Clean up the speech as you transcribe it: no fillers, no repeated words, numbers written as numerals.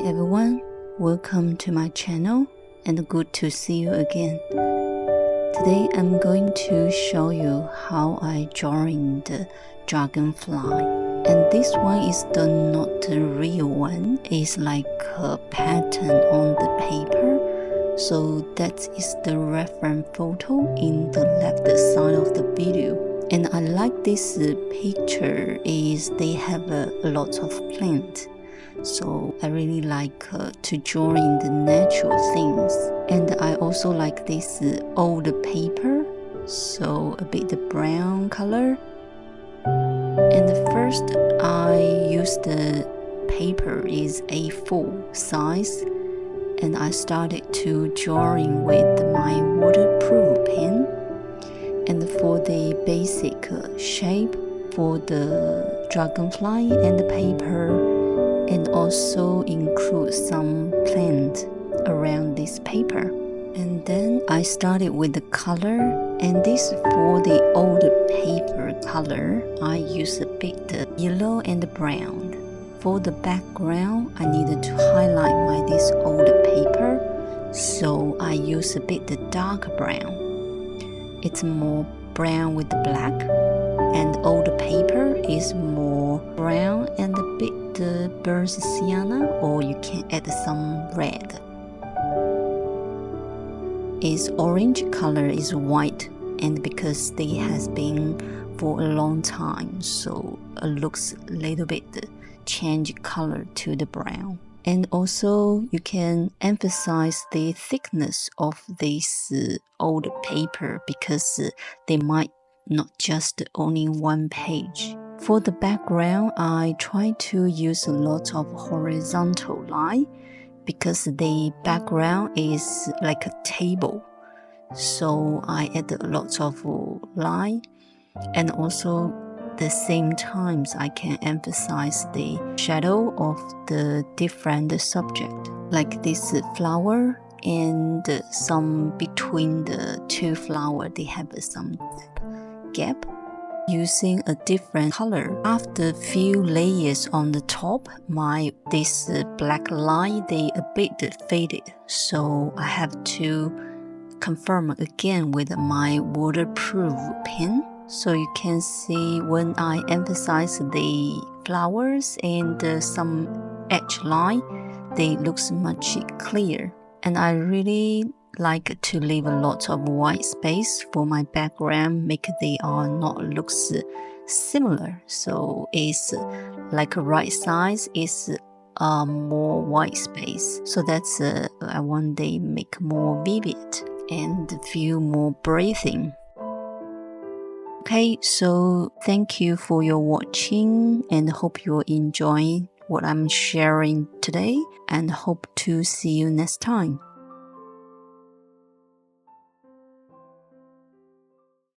everyone, welcome to my channel and good to see you again. Today I'm going to show you how I drawing the dragonfly, and this one is not the real one. It's like a pattern on the paper, so that is the reference photo in the left side of the video. And I like this picture is they have a lot of plants. So I really like to draw in the natural things, and I also like this old paper, so a bit brown color. And first I use the paper is A4 size, and I started to drawing with my waterproof pen. And for the basic shape for the dragonfly and the paper, and also include some plant around this paper. And then I started with the color, and this for the old paper color I use a bit the yellow and the brown. For the background I needed to highlight this old paper, so I use a bit the dark brown. It's more brown with the black, and old paper is more brown and a bit burnt sienna, or you can add some red. Its orange color is white, and because they has been for a long time, so it looks a little bit change color to the brown. And also you can emphasize the thickness of this old paper, because they might not just only one page. For the background, I try to use a lot of horizontal line, because the background is like a table, so I add a lot of line. And also the same times I can emphasize the shadow of the different subject, like this flower, and some between the two flower they have some gap, using a different color. After a few layers on the top, this black line they a bit faded, so I have to confirm again with my waterproof pen. So you can see when I emphasize the flowers and some edge line, they looks much clear. And I really like to leave a lot of white space for my background, make they are not looks similar. So it's like a right size is more white space. So that's I want they make more vivid and feel more breathing. Okay, so thank you for your watching, and hope you're enjoying what I'm sharing today, and hope to see you next time.